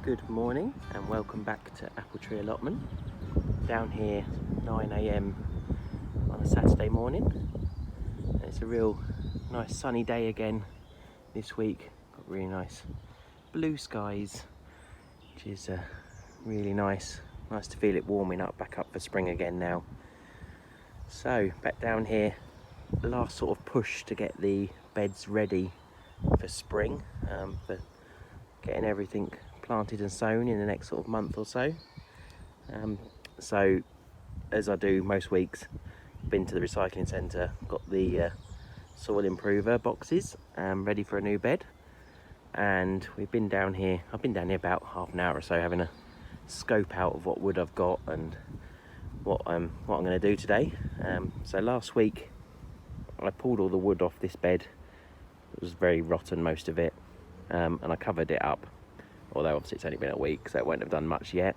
Good morning and welcome back to Apple Tree Allotment. Down here 9 AM on a Saturday morning. And it's a real nice sunny day again this week. Got really nice blue skies, which is really nice. Nice to feel it warming up back up for spring again now. So back down here, the last sort of push to get the beds ready for spring, for getting everything planted and sown in the next sort of month or so. So as I do most weeks, been to the recycling centre, got the soil improver boxes ready for a new bed, and we've been down here. I've been down here about half an hour or so having a scope out of what wood I've got and what I'm going to do today. So last week I pulled all the wood off this bed. It was very rotten, most of it, and I covered it up, although obviously it's only been a week, so it won't have done much yet.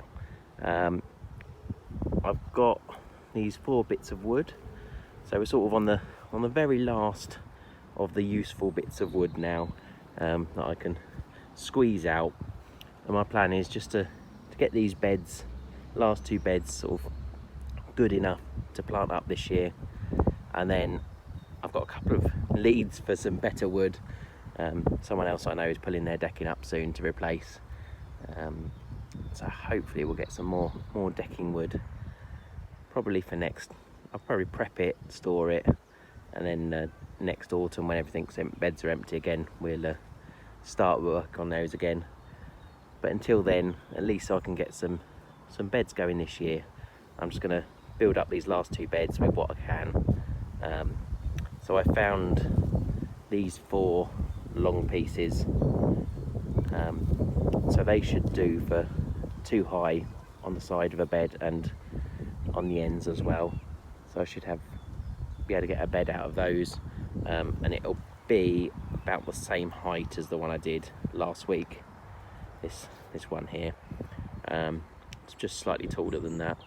I've got these 4 bits of wood, so we're sort of on the very last of the useful bits of wood now, that I can squeeze out. And my plan is just to get these beds, last 2 beds, sort of good enough to plant up this year, and then I've got a couple of leads for some better wood. Someone else I know is pulling their decking up soon to replace, so hopefully we'll get some more decking wood, probably for next. I'll probably prep it, store it, and then next autumn, when beds are empty again, we'll start work on those again. But until then, at least I can get some beds going this year. I'm just going to build up these last 2 beds with what I can. So I found these 4 long pieces, so they should do for 2 high on the side of a bed and on the ends as well. So I should be able to get a bed out of those, and it'll be about the same height as the one I did last week. This one here, it's just slightly taller than that,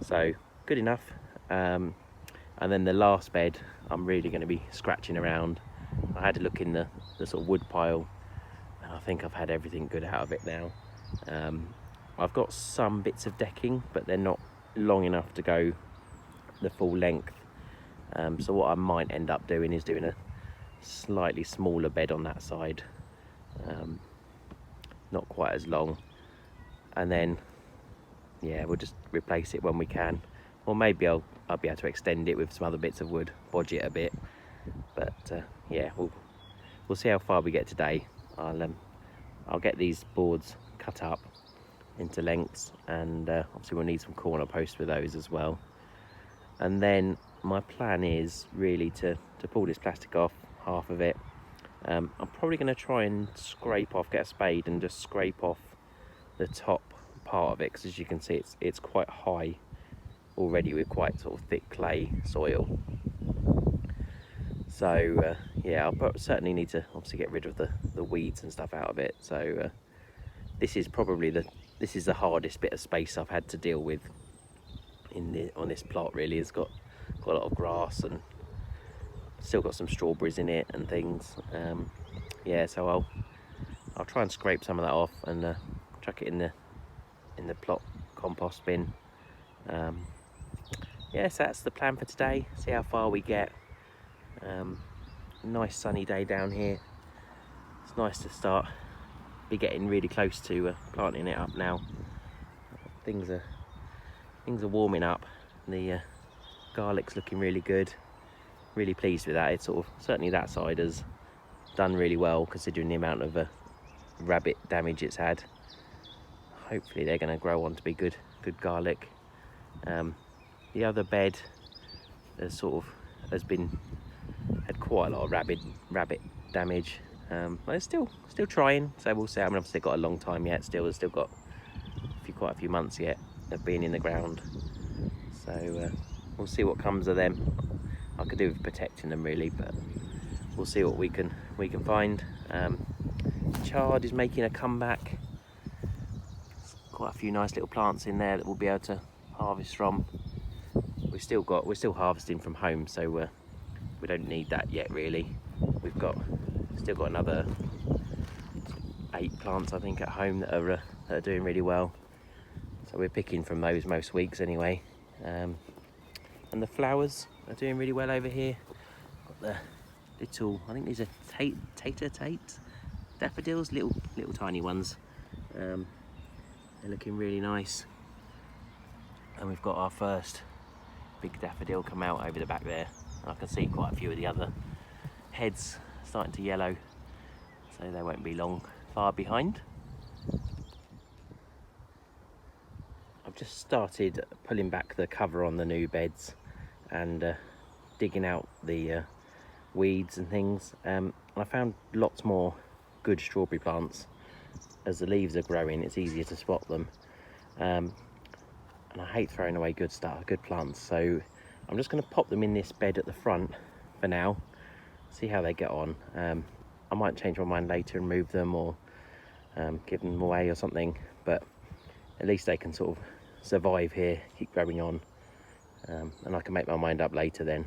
so good enough. And then the last bed, I'm really going to be scratching around. I had a look in the sort of wood pile, and I think I've had everything good out of it now. I've got some bits of decking, but they're not long enough to go the full length. So what I might end up doing is doing a slightly smaller bed on that side, not quite as long, and then we'll just replace it when we can, or maybe I'll be able to extend it with some other bits of wood, bodge it a bit. But we'll see how far we get today. I'll get these boards cut up into lengths, and obviously we'll need some corner posts with those as well. And then my plan is really to pull this plastic off, half of it. I'm probably going to try and get a spade and just scrape off the top part of it, because as you can see it's quite high already with quite sort of thick clay soil. So I'll certainly need to obviously get rid of the weeds and stuff out of it. So this is probably the hardest bit of space I've had to deal with on this plot. Really, it's got a lot of grass and still got some strawberries in it and things. So I'll try and scrape some of that off and chuck it in the plot compost bin. So that's the plan for today. See how far we get. Nice sunny day down here. It's nice to be getting really close to planting it up now. Things are warming up. The garlic's looking really good. Really pleased with that. It's certainly that side has done really well considering the amount of rabbit damage it's had. Hopefully they're going to grow on to be good garlic. The other bed has had quite a lot of rabbit damage. But it's still trying, so we'll see. I mean, obviously got a long time yet. It's still got quite a few months yet of being in the ground. So we'll see what comes of them. I could do with protecting them really, but we'll see what we can find. Chard is making a comeback. There's quite a few nice little plants in there that we'll be able to harvest from. We're still harvesting from home, so we don't need that yet really. We've still got another 8 plants I think at home that are that are doing really well. So we're picking from those most weeks anyway. And the flowers are doing really well over here. Got the little, I think these are Tate daffodils, little tiny ones. They're looking really nice. And we've got our first big daffodil come out over the back there. I can see quite a few of the other heads starting to yellow, so they won't be long far behind. I've just started pulling back the cover on the new beds and digging out the weeds and things. I found lots more good strawberry plants. As the leaves are growing, it's easier to spot them. And I hate throwing away good stuff, good plants. So I'm just going to pop them in this bed at the front for now, see how they get on. I might change my mind later and move them or give them away or something, but at least they can sort of survive here, keep growing on, and I can make my mind up later then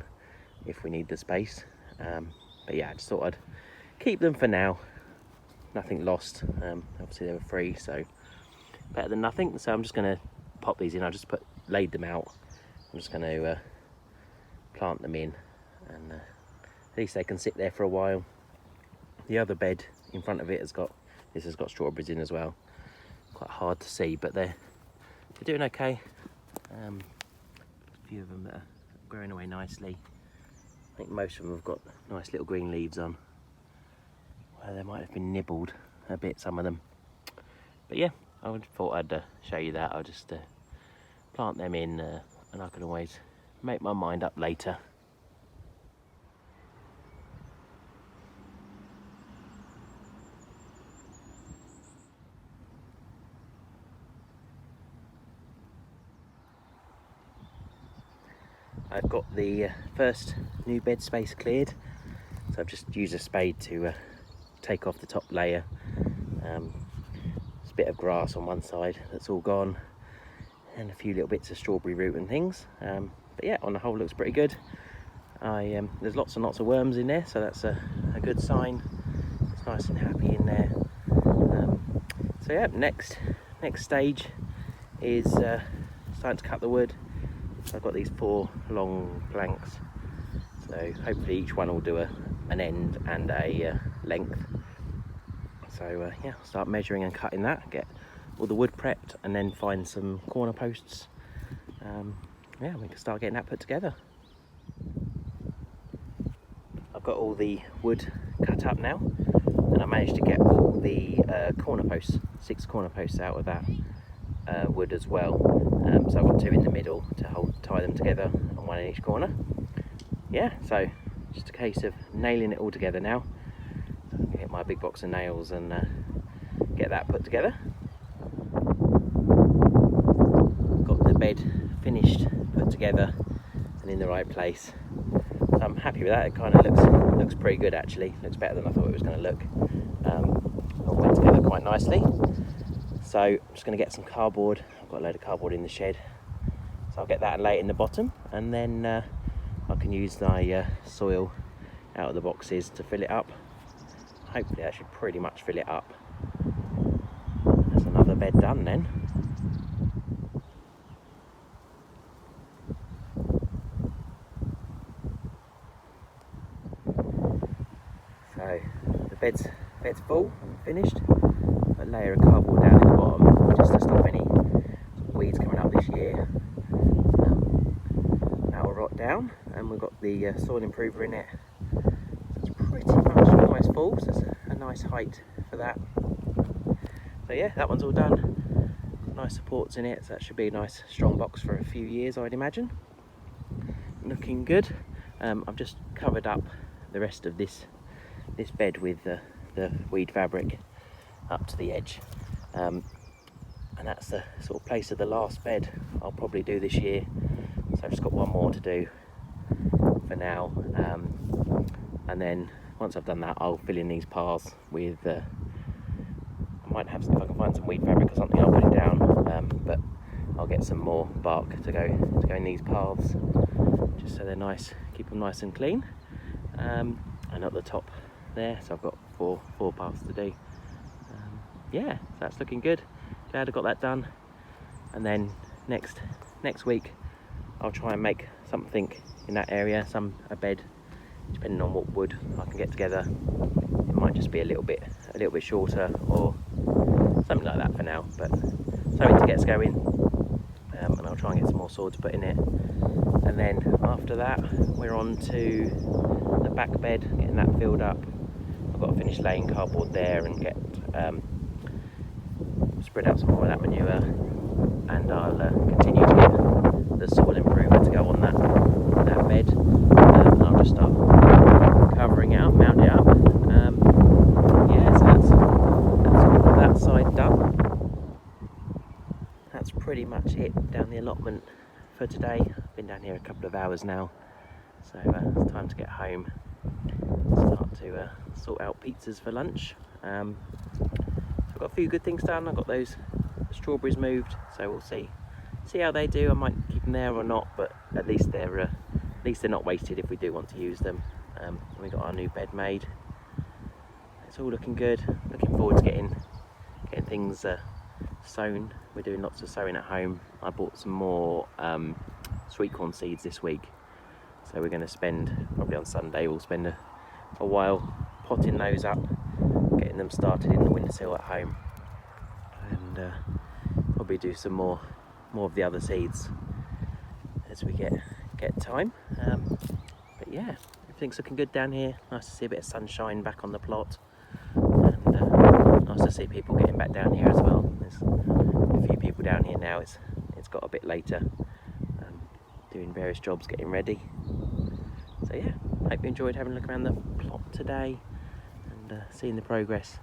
if we need the space. But yeah, I just thought I'd keep them for now. Nothing lost. Obviously they were free, so better than nothing. So I'm just going to pop these in. I just laid them out. I'm just going to plant them in, and at least they can sit there for a while. The other bed in front of it has got strawberries in as well. Quite hard to see, but they're doing okay. A few of them that are growing away nicely. I think most of them have got nice little green leaves on. Well, they might have been nibbled a bit, some of them. But yeah, I thought I'd show you that. I'll just plant them in, and I can always make my mind up later. I've got the first new bed space cleared, so I've just used a spade to take off the top layer. There's a bit of grass on one side that's all gone, and a few little bits of strawberry root and things. But yeah, on the whole looks pretty good. There's lots and lots of worms in there, so that's a good sign. It's nice and happy in there. So yeah, next stage is starting to cut the wood. So I've got these 4 long planks, so hopefully each one will do an end and a length. So yeah, I'll start measuring and cutting that, get all the wood prepped, and then find some corner posts. Yeah, we can start getting that put together. I've got all the wood cut up now, and I managed to get all the corner posts, 6 corner posts out of that wood as well. So I've got 2 in the middle to tie them together, and 1 in each corner. Yeah, so just a case of nailing it all together now. So I can get my big box of nails and get that put together. Got the bed finished, put together, and in the right place. So I'm happy with that. It kind of looks pretty good actually. Looks better than I thought it was going to look. All went together quite nicely. So I'm just going to get some cardboard. I've got a load of cardboard in the shed, so I'll get that and lay it in the bottom, and then I can use my soil out of the boxes to fill it up. Hopefully that should pretty much fill it up. That's another bed done then. So the bed's full and finished. A layer of cardboard down in the bottom just to stop any weeds coming up this year. That will rot down, and we've got the soil improver in it. So it's pretty much almost full, so it's a nice height for that. So yeah, that one's all done. Nice supports in it, so that should be a nice strong box for a few years, I'd imagine. Looking good. I've just covered up the rest of this bed with the weed fabric up to the edge, and that's the sort of place of the last bed I'll probably do this year. So I've just got 1 more to do for now, and then once I've done that, I'll fill in these paths with I might have, if I can find some weed fabric or something, I'll put it down, but I'll get some more bark to go in these paths, just so they're nice, keep them nice and clean. And at the top there, so I've got four paths to do. Yeah, so that's looking good. glad I got that done. And then next week I'll try and make something in that area, a bed, depending on what wood I can get together. It might just be a little bit shorter or something like that for now, but something to get us going. And I'll try and get some more swords put in it. And then after that, we're on to the back bed, getting that filled up. I've got to finish laying cardboard there and get spread out some more of that manure, and I'll continue to get the soil improver to go on that bed, and I'll just start covering it up, mount it up. Yeah, so that's all of that side done. That's pretty much it down the allotment for today. I've been down here a couple of hours now, so it's time to get home, start to sort out pizzas for lunch. So I've got a few good things done. I've got those strawberries moved, so we'll see how they do. I might keep them there or not, but at least they're not wasted if we do want to use them. We got our new bed made. It's all looking good. Looking forward to getting things sown. We're doing lots of sowing at home. I bought some more sweet corn seeds this week, so we're going to spend, probably on Sunday, we'll spend a while potting those up, getting them started in the windowsill at home, and probably do some more of the other seeds as we get time. But yeah, everything's looking good down here. Nice to see a bit of sunshine back on the plot, and nice to see people getting back down here as well. There's a few people down here now. It's got a bit later, doing various jobs, getting ready. So yeah, hope you enjoyed having a look around the plot today and seeing the progress.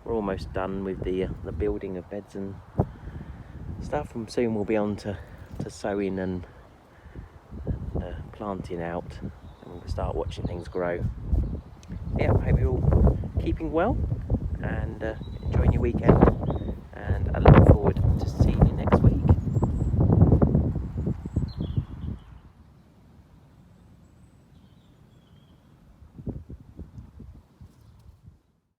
We're almost done with the building of beds and stuff, and soon we'll be on to sowing and planting out, and we'll start watching things grow. Yeah, I hope you're all keeping well and enjoying your weekend, and I look forward to seeing you